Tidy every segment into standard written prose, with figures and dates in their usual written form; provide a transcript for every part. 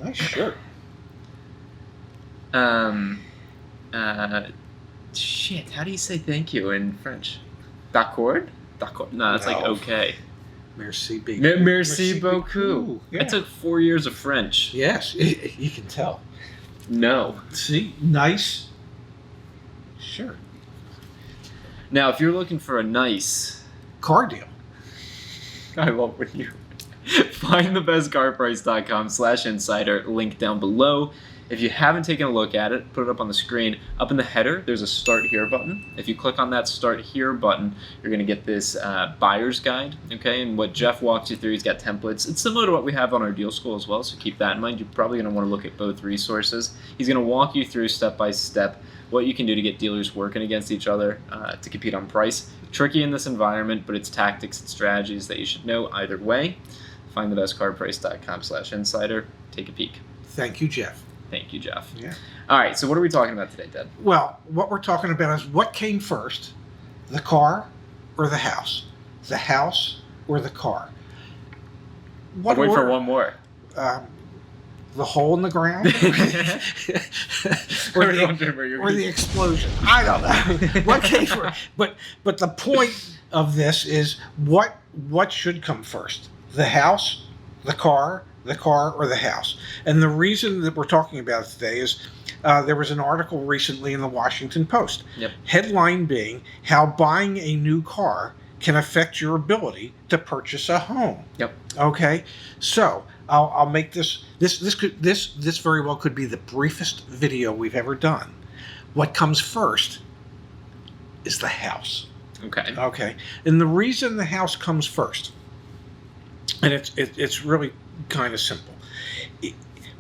Nice shirt. Shit, how do you say thank you in French? D'accord? D'accord. No, it's like okay. Merci beaucoup. Merci beaucoup. Yeah. I took 4 years of French. Yes, you can tell. No. See, nice shirt. Now, if you're looking for a nice car deal, I love when you findthebestcarprice.com/insider, link down below. If you haven't taken a look at it, put it up on the screen. Up in the header, there's a Start Here button. If you click on that Start Here button, you're going to get this buyer's guide, okay? And what Jeff walks you through, he's got templates. It's similar to what we have on our deal school as well, so keep that in mind. You're probably going to want to look at both resources. He's going to walk you through step by step what you can do to get dealers working against each other to compete on price. Tricky in this environment, but it's tactics and strategies that you should know either way. Findthebestcarprice.com/insider. Take a peek. Thank you, Jeff. Thank you, Jeff. Yeah. All right, so what are we talking about today, Ted? Well, what we're talking about is what came first, the car or the house? The house or the car? I'll wait for one more. The hole in the ground? or the explosion? I don't know. What came first? But the point of this is what should come first? The house, the car, or the house. And the reason that we're talking about it today is there was an article recently in the Washington Post. Yep. Headline being, how buying a new car can affect your ability to purchase a home. Yep. Okay? So I'll make this very well could be the briefest video we've ever done. What comes first is the house. Okay. Okay. And the reason the house comes first, and it's really kind of simple.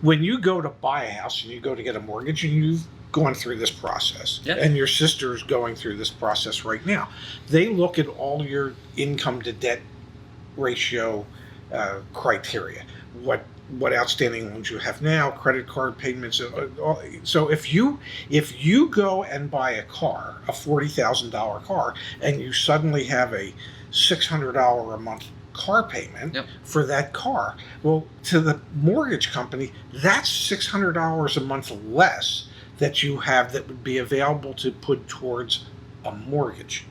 When you go to buy a house and you go to get a mortgage and you've gone through this process, yep. and your sister's going through this process right now, they look at all your income to debt ratio criteria, what outstanding loans you have now, credit card payments. So if you go and buy a car, a $40,000 car, and you suddenly have a $600 a month car payment yep. for that car, well, to the mortgage company, that's $600 a month less that you have that would be available to put towards a mortgage.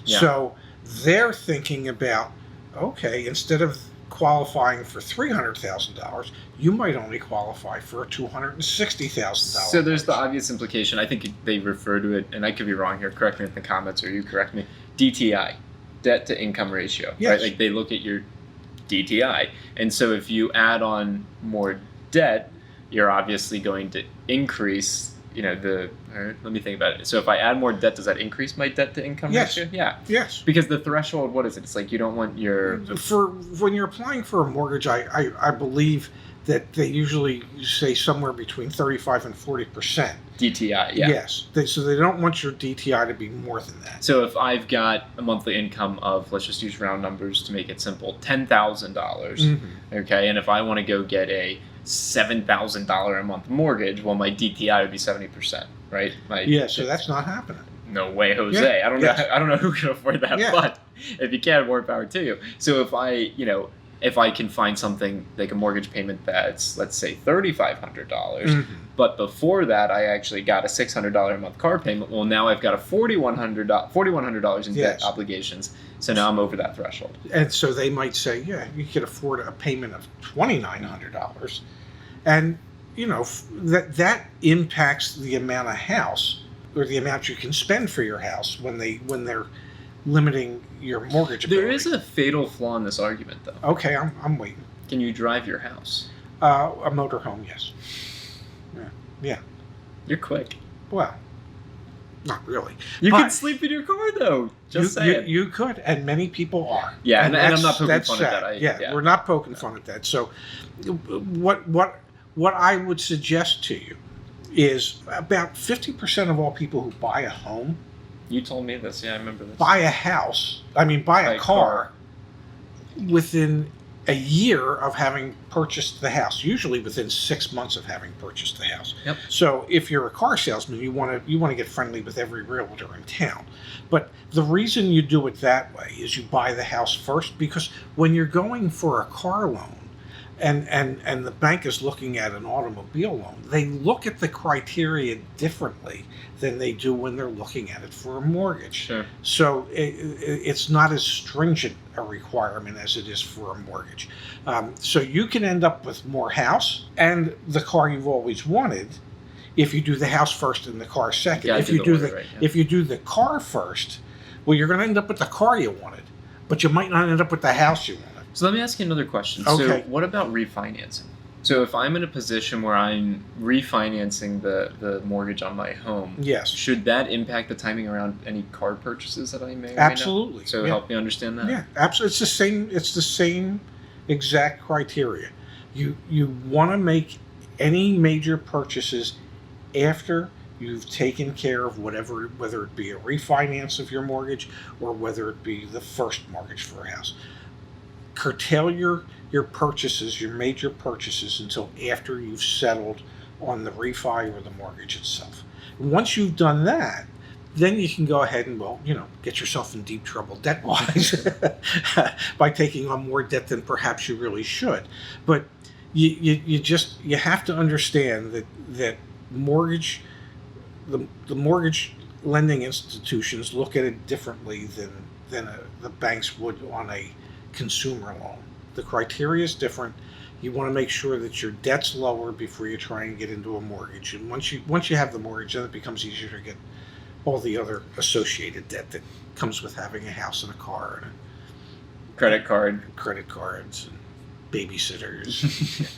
Yeah. So they're thinking about, okay, instead of qualifying for $300,000, you might only qualify for a $260,000. So there's the obvious implication. I think they refer to it, and I could be wrong here. Correct me in the comments, or you correct me. DTI, debt to income ratio. Yes. Right? Like they look at your DTI, and so if you add on more debt, you're obviously going to increase. Let me think about it. So if I add more debt, does that increase my debt to income yes. ratio? Yeah. Yes. Because the threshold, what is it? It's like you don't want your... For when you're applying for a mortgage, I believe that they usually say somewhere between 35 and 40%. DTI, yeah. Yes. So they don't want your DTI to be more than that. So if I've got a monthly income of, let's just use round numbers to make it simple, $10,000, mm-hmm. okay, and if I want to go get a $7,000 a month mortgage, well, my DTI would be 70%, right? So that's not happening. No way, Jose. Yeah. I don't know who can afford that, yeah. But if you can, more power to you. So if I can find something like a mortgage payment that's, let's say, $3,500, mm-hmm. but before that I actually got a $600 a month car payment, well, now I've got a $4,100 in yes. debt obligations. So now I'm over that threshold. And so they might say, yeah, you could afford a payment of $2,900. And, that impacts the amount of house or the amount you can spend for your house when they're limiting your mortgage ability. There is a fatal flaw in this argument, though. Okay, I'm waiting. Can you drive your house? A motorhome, yes. Yeah. You're quick. Well, not really. You can sleep in your car, though. Just saying. You could, and many people are. Yeah, and I'm not poking fun sad. at that. We're not poking fun at that. So what I would suggest to you is about 50% of all people who buy a home... You told me this. Yeah, I remember this. Buy a car within a year of having purchased the house, usually within 6 months of having purchased the house. Yep. So if you're a car salesman, you want to get friendly with every realtor in town. But the reason you do it that way is you buy the house first, because when you're going for a car loan, and the bank is looking at an automobile loan, they look at the criteria differently than they do when they're looking at it for a mortgage. Sure. So it's not as stringent a requirement as it is for a mortgage. So you can end up with more house and the car you've always wanted if you do the house first and the car second. Yeah, if you do if you do the car first, well, you're going to end up with the car you wanted, but you might not end up with the house you wanted. So let me ask you another question. Okay. So what about refinancing? So if I'm in a position where I'm refinancing the mortgage on my home, Yes. should that impact the timing around any car purchases that I may or may not? Absolutely. So Yeah. help me understand that. Yeah, absolutely. It's the same exact criteria. You want to make any major purchases after you've taken care of whatever, whether it be a refinance of your mortgage or whether it be the first mortgage for a house. Curtail your purchases, your major purchases, until after you've settled on the refi or the mortgage itself. Once you've done that, then you can go ahead and, well, get yourself in deep trouble debt-wise by taking on more debt than perhaps you really should. But you have to understand that mortgage, the mortgage lending institutions look at it differently than the banks would on a consumer loan. The criteria is different. You want to make sure that your debt's lower before you try and get into a mortgage. And once you have the mortgage, then it becomes easier to get all the other associated debt that comes with having a house and a car and Credit cards and babysitters,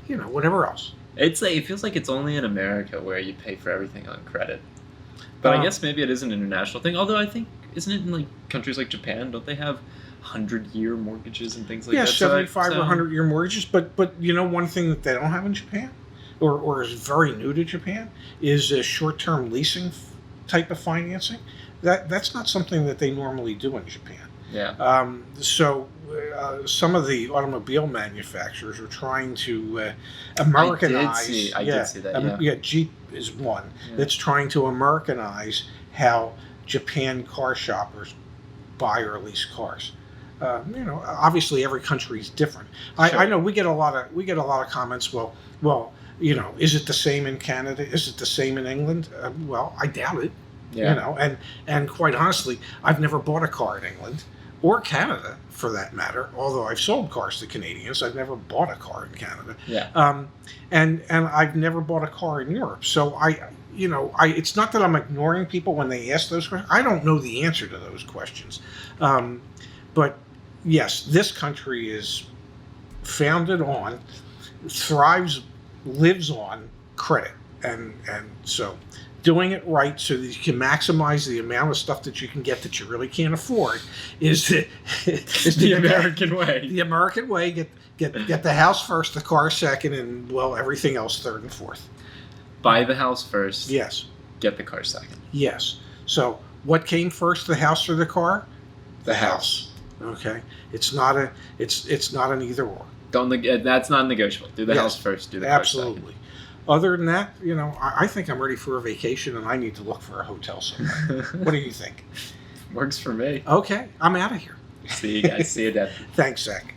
whatever else. It feels like it's only in America where you pay for everything on credit. But I guess maybe it is an international thing. Although I think, isn't it in like countries like Japan? Don't they have 100-year mortgages and things like that? 75 or 100-year mortgages. But one thing that they don't have in Japan, or is very new to Japan, is a short-term leasing type of financing. That's not something that they normally do in Japan. Yeah. So some of the automobile manufacturers are trying to Americanize. I did see that. Yeah, Jeep is one that's trying to Americanize how Japan car shoppers buy or lease cars. Obviously every country is different. Sure. I know we get a lot of comments. Well, is it the same in Canada? Is it the same in England? Well, I doubt it. Yeah. And quite honestly, I've never bought a car in England or Canada, for that matter. Although I've sold cars to Canadians, I've never bought a car in Canada. Yeah. And I've never bought a car in Europe. So it's not that I'm ignoring people when they ask those questions. I don't know the answer to those questions. But yes, this country is founded on, lives on credit, and so doing it right so that you can maximize the amount of stuff that you can get that you really can't afford is the American way. The American way. Get the house first, the car second, and everything else third and fourth. Buy the house first. Yes. Get the car second. Yes. So what came first, the house or the car? The house. Okay. It's not an either or. That's not negotiable. Do the house first. Do the car second. Absolutely. Other than that, I think I'm ready for a vacation and I need to look for a hotel somewhere. What do you think? Works for me. Okay. I'm out of here. See you guys. See you, Dad. Thanks, Zach.